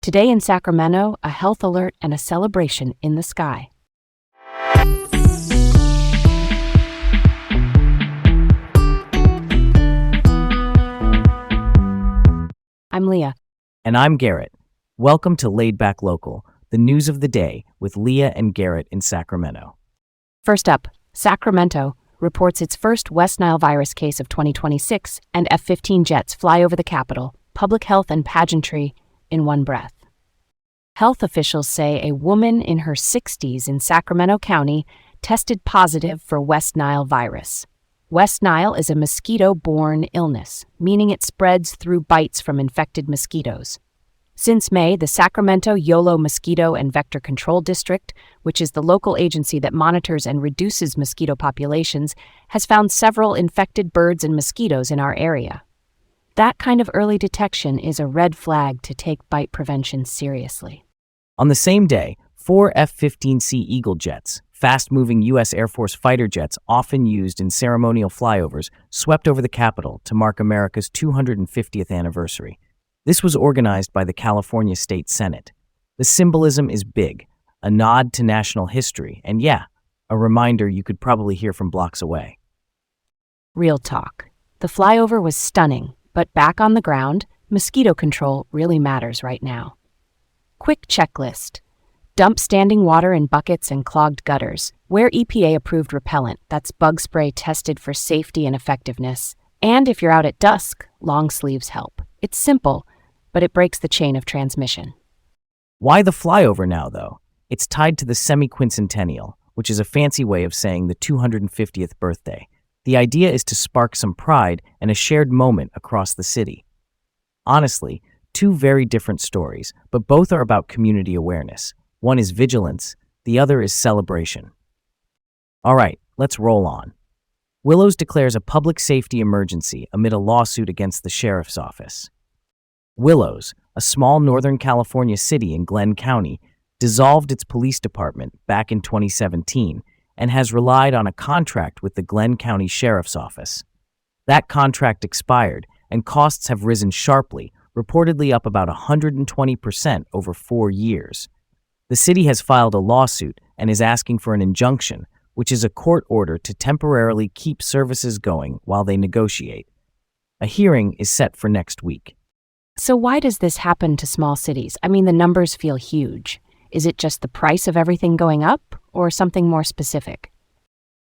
Today in Sacramento, a health alert and a celebration in the sky. I'm Leah. And I'm Garrett. Welcome to Laid Back Local, the news of the day with Leah and Garrett in Sacramento. First up, Sacramento reports its first West Nile virus case of 2026, and F-15 jets fly over the capital, public health and pageantry in one breath. Health officials say a woman in her 60s in Sacramento County tested positive for West Nile virus. West Nile is a mosquito-borne illness, meaning it spreads through bites from infected mosquitoes. Since May, the Sacramento YOLO Mosquito and Vector Control District, which is the local agency that monitors and reduces mosquito populations, has found several infected birds and mosquitoes in our area. That kind of early detection is a red flag to take bite prevention seriously. On the same day, 4 F-15C Eagle jets, fast-moving U.S. Air Force fighter jets often used in ceremonial flyovers, swept over the Capitol to mark America's 250th anniversary. This was organized by the California State Senate. The symbolism is big, a nod to national history, and a reminder you could probably hear from blocks away. Real talk. The flyover was stunning, but back on the ground, mosquito control really matters right now. Quick checklist. Dump standing water in buckets and clogged gutters. Wear EPA-approved repellent, that's bug spray tested for safety and effectiveness. And if you're out at dusk, long sleeves help. It's simple, but it breaks the chain of transmission. Why the flyover now, though? It's tied to the semi-quincentennial, which is a fancy way of saying the 250th birthday. The idea is to spark some pride and a shared moment across the city. Honestly, two very different stories, but both are about community awareness. One is vigilance, the other is celebration. All right, let's roll on. Willows declares a public safety emergency amid a lawsuit against the sheriff's office. Willows, a small Northern California city in Glenn County, dissolved its police department back in 2017 and has relied on a contract with the Glenn County Sheriff's Office. That contract expired, and costs have risen sharply, reportedly up about 120% over 4 years. The city has filed a lawsuit and is asking for an injunction, which is a court order to temporarily keep services going while they negotiate. A hearing is set for next week. So why does this happen to small cities? I mean, the numbers feel huge. Is it just the price of everything going up, or something more specific?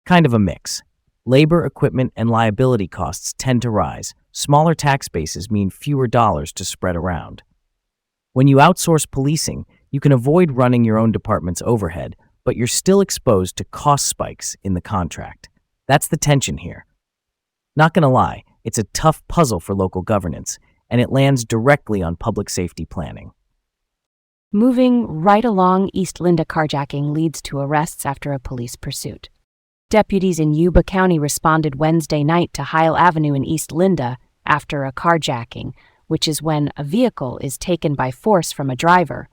Kind of a mix. Labor, equipment, and liability costs tend to rise. Smaller tax bases mean fewer dollars to spread around. When you outsource policing, you can avoid running your own department's overhead, but you're still exposed to cost spikes in the contract. That's the tension here. Not gonna lie, it's a tough puzzle for local governance, and it lands directly on public safety planning. Moving right along, East Linda carjacking leads to arrests after a police pursuit. Deputies in Yuba County responded Wednesday night to Heil Avenue in East Linda after a carjacking, which is when a vehicle is taken by force from a driver.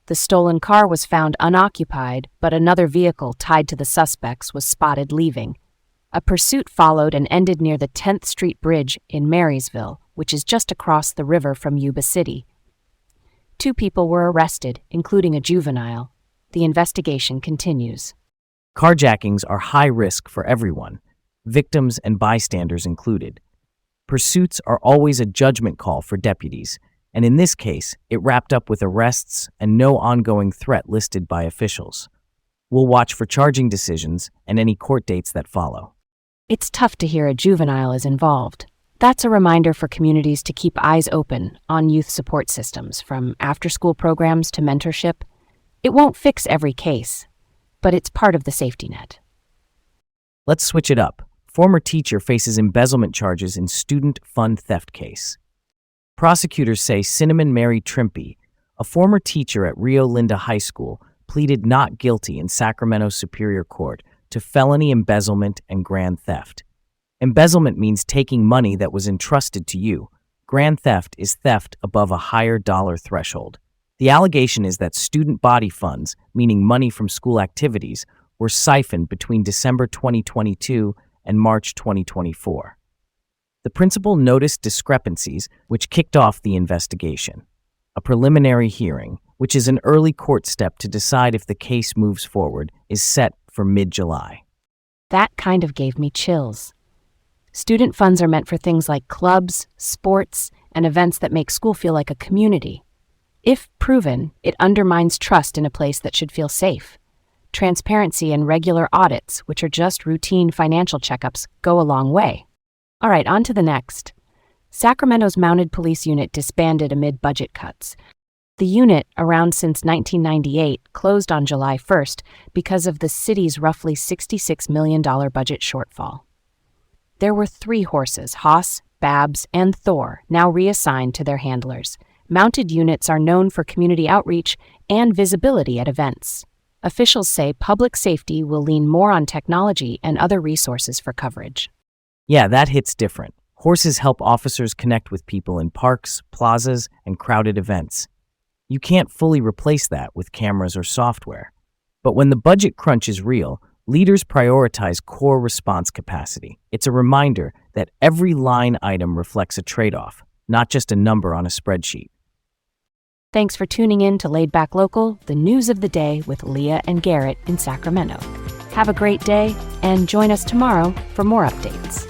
The stolen car was found unoccupied, but another vehicle tied to the suspects was spotted leaving. A pursuit followed and ended near the 10th Street Bridge in Marysville, which is just across the river from Yuba City. 2 people were arrested, including a juvenile. The investigation continues. Carjackings are high risk for everyone, victims and bystanders included. Pursuits are always a judgment call for deputies, and in this case, it wrapped up with arrests and no ongoing threat listed by officials. We'll watch for charging decisions and any court dates that follow. It's tough to hear a juvenile is involved. That's a reminder for communities to keep eyes open on youth support systems, from after-school programs to mentorship. It won't fix every case, but it's part of the safety net. Let's switch it up. Former teacher faces embezzlement charges in student fund theft case. Prosecutors say Cinnamon Mary Trimpe, a former teacher at Rio Linda High School, pleaded not guilty in Sacramento Superior Court to felony embezzlement and grand theft. Embezzlement means taking money that was entrusted to you. Grand theft is theft above a higher dollar threshold. The allegation is that student body funds, meaning money from school activities, were siphoned between December 2022 and March 2024. The principal noticed discrepancies, which kicked off the investigation. A preliminary hearing, which is an early court step to decide if the case moves forward, is set for mid-July. That kind of gave me chills. Student funds are meant for things like clubs, sports, and events that make school feel like a community. If proven, it undermines trust in a place that should feel safe. Transparency and regular audits, which are just routine financial checkups, go a long way. All right, on to the next. Sacramento's mounted police unit disbanded amid budget cuts. The unit, around since 1998, closed on July 1st because of the city's roughly $66 million budget shortfall. There were 3 horses, Haas, Babs, and Thor, now reassigned to their handlers. Mounted units are known for community outreach and visibility at events. Officials say public safety will lean more on technology and other resources for coverage. Yeah, that hits different. Horses help officers connect with people in parks, plazas, and crowded events. You can't fully replace that with cameras or software. But when the budget crunch is real, leaders prioritize core response capacity. It's a reminder that every line item reflects a trade-off, not just a number on a spreadsheet. Thanks for tuning in to Laid Back Local, the news of the day with Leah and Garrett in Sacramento. Have a great day, and join us tomorrow for more updates.